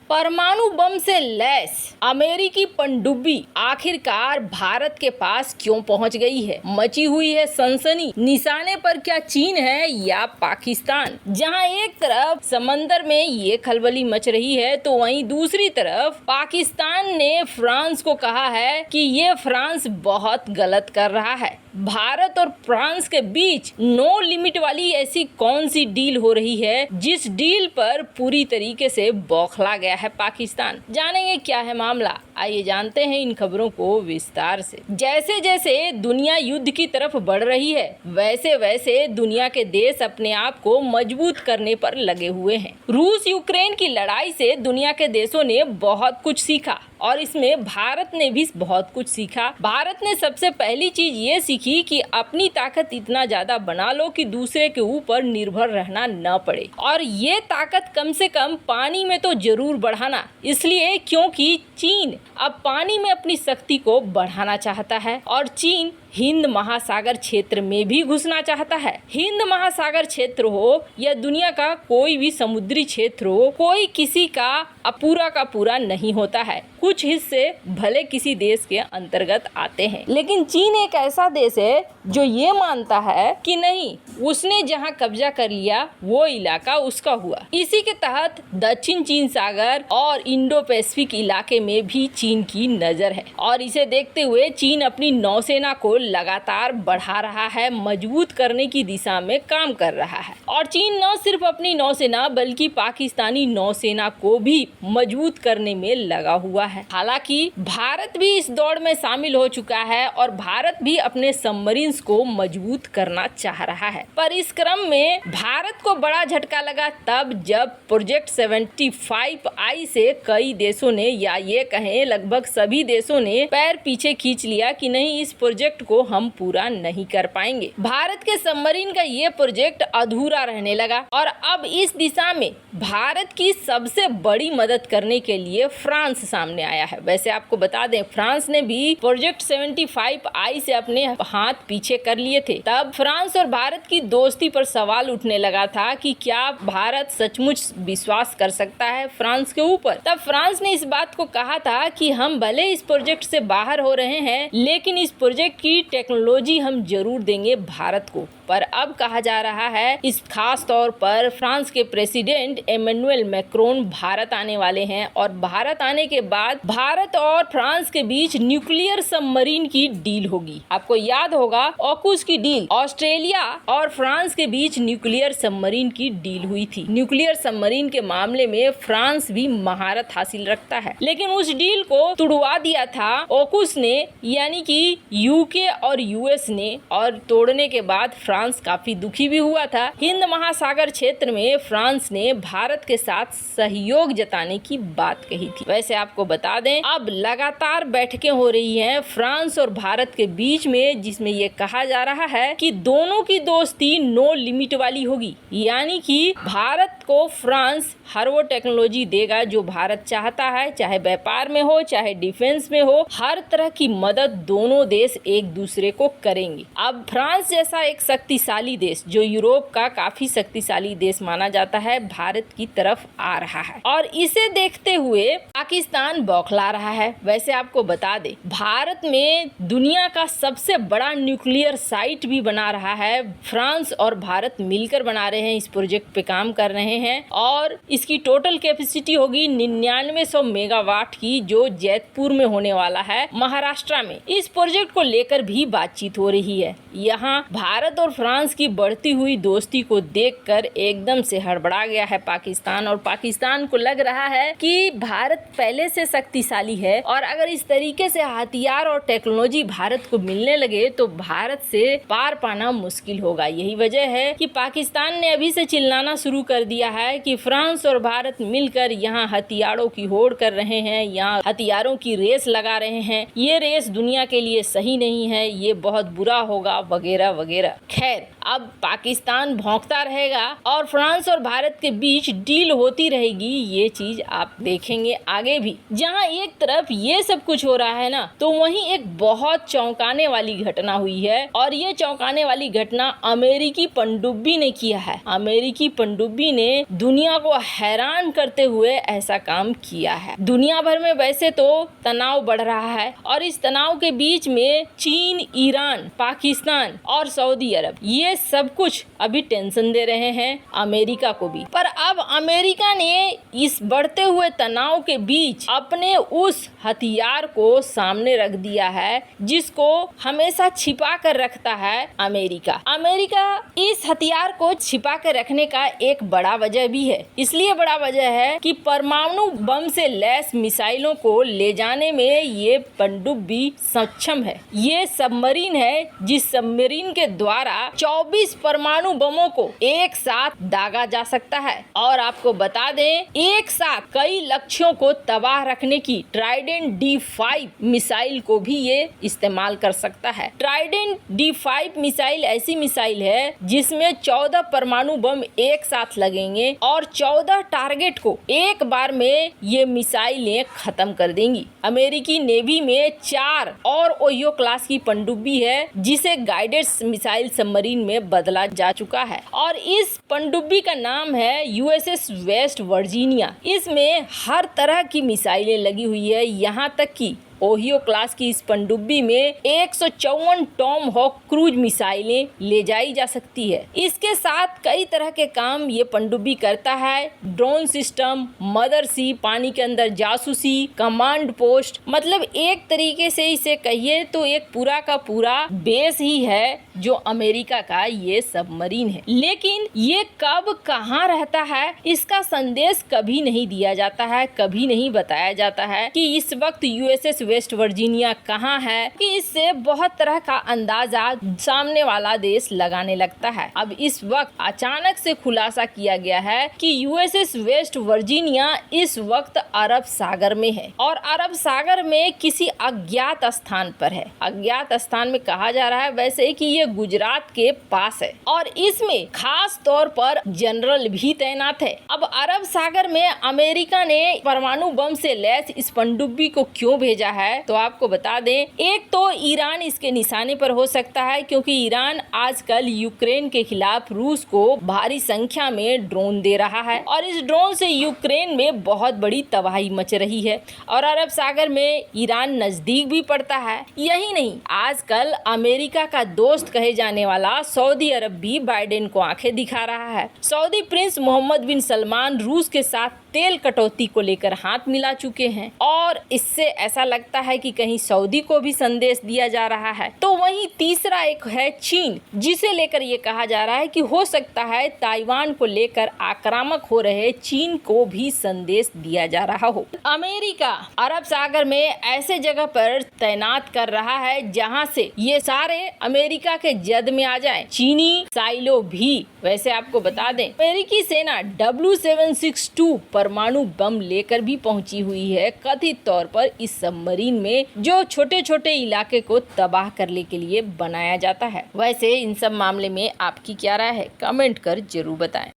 परमाणु बम से लैस अमेरिकी पनडुब्बी आखिरकार भारत के पास क्यों पहुंच गई है? मची हुई है सनसनी। निशाने पर क्या चीन है या पाकिस्तान? जहां एक तरफ समंदर में ये खलबली मच रही है तो वहीं दूसरी तरफ पाकिस्तान ने फ्रांस को कहा है कि ये फ्रांस बहुत गलत कर रहा है। भारत और फ्रांस के बीच नो लिमिट वाली ऐसी कौन सी डील हो रही है जिस डील पर पूरी तरीके से बौखला गया है पाकिस्तान? जानेंगे क्या है मामला, आइए जानते हैं इन खबरों को विस्तार से। जैसे जैसे दुनिया युद्ध की तरफ बढ़ रही है वैसे वैसे दुनिया के देश अपने आप को मजबूत करने पर लगे हुए हैं। रूस यूक्रेन की लड़ाई से दुनिया के देशों ने बहुत कुछ सीखा और इसमें भारत ने भी बहुत कुछ सीखा। भारत ने सबसे पहली चीज ये सीखी कि अपनी ताकत इतना ज्यादा बना लो कि दूसरे के ऊपर निर्भर रहना न पड़े, और ये ताकत कम से कम पानी में तो जरूर बढ़ाना, इसलिए क्योंकि चीन अब पानी में अपनी शक्ति को बढ़ाना चाहता है और चीन हिंद महासागर क्षेत्र में भी घुसना चाहता है। हिंद महासागर क्षेत्र हो या दुनिया का कोई भी समुद्री क्षेत्र हो, कोई किसी का पूरा नहीं होता है। कुछ हिस्से भले किसी देश के अंतर्गत आते हैं, लेकिन चीन एक ऐसा देश है जो ये मानता है कि नहीं, उसने जहां कब्जा कर लिया वो इलाका उसका हुआ। इसी के तहत दक्षिण चीन सागर और इंडो पैसिफिक इलाके में भी चीन की नजर है और इसे देखते हुए चीन अपनी नौसेना को लगातार बढ़ा रहा है, मजबूत करने की दिशा में काम कर रहा है। और चीन न सिर्फ अपनी नौसेना बल्कि पाकिस्तानी नौसेना को भी मजबूत करने में लगा हुआ है। हालांकि भारत भी इस दौड़ में शामिल हो चुका है और भारत भी अपने सबमरीन्स को मजबूत करना चाह रहा है। पर इस क्रम में भारत को बड़ा झटका लगा तब जब प्रोजेक्ट 75I से कई देशों ने, या ये कहें लगभग सभी देशों ने, पैर पीछे खींच लिया कि नहीं, इस प्रोजेक्ट को हम पूरा नहीं कर पाएंगे। भारत के सबमरीन का ये प्रोजेक्ट अधूरा रहने लगा और अब इस दिशा में भारत की सबसे बड़ी मदद करने के लिए फ्रांस सामने आया है। वैसे आपको बता दें, फ्रांस ने भी प्रोजेक्ट 75I से अपने हाथ पीछे कर लिए थे। तब फ्रांस और भारत की दोस्ती पर सवाल उठने लगा था कि क्या भारत सचमुच विश्वास कर सकता है फ्रांस के ऊपर। तब फ्रांस ने इस बात को कहा था कि हम भले इस प्रोजेक्ट से बाहर हो रहे हैं, लेकिन इस प्रोजेक्ट की टेक्नोलॉजी हम जरूर देंगे भारत को। पर अब कहा जा रहा है इस खास तौर पर फ्रांस के प्रेसिडेंट इमैनुअल मैक्रोन भारत आने वाले हैं और भारत आने के बाद भारत और फ्रांस के बीच न्यूक्लियर सबमरीन की डील होगी। आपको याद होगा ऑकूस की डील, ऑस्ट्रेलिया और फ्रांस के बीच न्यूक्लियर सबमरीन की डील हुई थी। न्यूक्लियर सबमरीन के मामले में फ्रांस भी महारत हासिल रखता है, लेकिन उस डील को तुड़वा दिया था ऑकूस ने, यानी कि यूके और यूएस ने, और तोड़ने के बाद फ्रांस काफी दुखी भी हुआ था। हिंद महासागर क्षेत्र में फ्रांस ने भारत के साथ सहयोग जताने की बात कही थी। वैसे आपको बता दें, अब लगातार बैठकें हो रही हैं फ्रांस और भारत के बीच में, जिसमें ये कहा जा रहा है कि दोनों की दोस्ती नो लिमिट वाली होगी, यानी कि भारत को फ्रांस हर वो टेक्नोलॉजी देगा जो भारत चाहता है, चाहे व्यापार में हो चाहे डिफेंस में हो, हर तरह की मदद दोनों देश एक दूसरे को करेंगे। अब फ्रांस जैसा एक शक्तिशाली देश, जो यूरोप का काफी शक्तिशाली देश माना जाता है, भारत की तरफ आ रहा है और इसे देखते हुए पाकिस्तान बौखला रहा है। वैसे आपको बता दे, भारत में दुनिया का सबसे बड़ा न्यूक्लियर साइट भी बना रहा है। फ्रांस और भारत मिलकर बना रहे हैं, इस प्रोजेक्ट पे काम कर रहे हैं और इसकी टोटल कैपेसिटी होगी 9900 मेगावाट की, जो जैतपुर में होने वाला है, महाराष्ट्र में। इस प्रोजेक्ट को लेकर भी बातचीत हो रही है। यहाँ भारत और फ्रांस की बढ़ती हुई दोस्ती को देखकर एकदम से हड़बड़ा गया है पाकिस्तान, और पाकिस्तान को लग रहा है कि भारत पहले से शक्तिशाली है और अगर इस तरीके से हथियार और टेक्नोलॉजी भारत को मिलने लगे तो भारत से पार पाना मुश्किल होगा। यही वजह है कि पाकिस्तान ने अभी से चिल्लाना शुरू कर दिया है कि फ्रांस और भारत मिलकर यहाँ हथियारों की होड़ कर रहे हैं, यहाँ हथियारों की रेस लगा रहे हैं। ये रेस दुनिया के लिए सही नहीं है, ये बहुत बुरा होगा, वगैरह वगैरह। खैर, अब पाकिस्तान भौंकता रहेगा और फ्रांस और भारत के बीच डील होती रहेगी, ये चीज आप देखेंगे आगे भी। जहां एक तरफ ये सब कुछ हो रहा है ना, तो वहीं एक बहुत चौंकाने वाली घटना हुई है और ये चौंकाने वाली घटना अमेरिकी पनडुब्बी ने किया है। अमेरिकी पनडुब्बी ने दुनिया को हैरान करते हुए ऐसा काम किया है। दुनिया भर में वैसे तो तनाव बढ़ रहा है और इस तनाव के बीच में चीन, ईरान, पाकिस्तान और सऊदी अरब ये सब कुछ अभी टेंशन दे रहे हैं अमेरिका को भी। पर अब अमेरिका ने इस बढ़ते हुए तनाव के बीच अपने उस हथियार को सामने रख दिया है जिसको हमेशा छिपा कर रखता है अमेरिका। अमेरिका इस हथियार को छिपा कर रखने का एक बड़ा वजह भी है। इसलिए बड़ा वजह है कि परमाणु बम से लैस मिसाइलों को ले जाने में ये पनडुब्बी सक्षम है। ये सबमरीन है जिस सबमरीन के द्वारा 24 परमाणु बमों को एक साथ दागा जा सकता है। और आपको बता दें, एक साथ कई लक्ष्यों को तबाह रखने की ट्राइडेंट D5 मिसाइल को भी ये इस्तेमाल कर सकता है। ट्राइडेंट D5 मिसाइल ऐसी मिसाइल है जिसमें 14 परमाणु बम एक साथ लगेंगे और 14 टारगेट को एक बार में ये मिसाइलें खत्म कर देंगी। अमेरिकी नेवी में 4 और ओहियो क्लास की पनडुब्बी है जिसे गाइडेड मिसाइल सबमरीन में बदला जा चुका है और इस पनडुब्बी का नाम है USS वेस्ट वर्जीनिया। इसमें हर तरह की मिसाइलें लगी हुई है, यहाँ तक कि ओहियो क्लास की इस पनडुब्बी में 154 टॉम हॉक क्रूज मिसाइलें ले जाई जा सकती है। इसके साथ कई तरह के काम ये पनडुब्बी करता है। ड्रोन सिस्टम, मदरशिप, पानी के अंदर जासूसी, कमांड पोस्ट, मतलब एक तरीके से इसे कहिए तो एक पूरा का पूरा बेस ही है जो अमेरिका का ये सबमरीन है। लेकिन ये कब कहाँ रहता है इसका संदेश कभी नहीं दिया जाता है, कभी नहीं बताया जाता है कि इस वक्त USS वेस्ट वर्जीनिया कहाँ है, कि इससे बहुत तरह का अंदाजा सामने वाला देश लगाने लगता है। अब इस वक्त अचानक से खुलासा किया गया है कि USS वेस्ट वर्जीनिया इस वक्त अरब सागर में है और अरब सागर में किसी अज्ञात स्थान पर है। अज्ञात स्थान में कहा जा रहा है वैसे कि ये गुजरात के पास है और इसमें खास तौर पर जनरल भी तैनात है। अब अरब सागर में अमेरिका ने परमाणु बम से लैस इस पनडुब्बी को क्यों भेजा है, तो आपको बता दें, एक तो ईरान इसके निशाने पर हो सकता है क्योंकि ईरान आजकल यूक्रेन के खिलाफ रूस को भारी संख्या में ड्रोन दे रहा है और इस ड्रोन से यूक्रेन में बहुत बड़ी तबाही मच रही है और अरब सागर में ईरान नजदीक भी पड़ता है। यही नहीं, आजकल अमेरिका का दोस्त कहे जाने वाला सऊदी अरब भी बाइडेन को आंखें दिखा रहा है। सऊदी प्रिंस मोहम्मद बिन सलमान रूस के साथ तेल कटौती को लेकर हाथ मिला चुके हैं और इससे ऐसा लगता है कि कहीं सऊदी को भी संदेश दिया जा रहा है। तो वहीं तीसरा एक है चीन, जिसे लेकर ये कहा जा रहा है कि हो सकता है ताइवान को लेकर आक्रामक हो रहे चीन को भी संदेश दिया जा रहा हो। अमेरिका अरब सागर में ऐसे जगह पर तैनात कर रहा है जहां से ये सारे अमेरिका के जद में आ जाएं। चीनी साइलो भी, वैसे आपको बता दें, अमेरिकी सेना W762 परमाणु बम लेकर भी पहुंची हुई है कथित तौर पर इस सबमरीन में जो छोटे छोटे इलाके को तबाह करने के लिए बनाया जाता है। वैसे इन सब मामले में आपकी क्या राय है, कमेंट कर जरूर बताएं।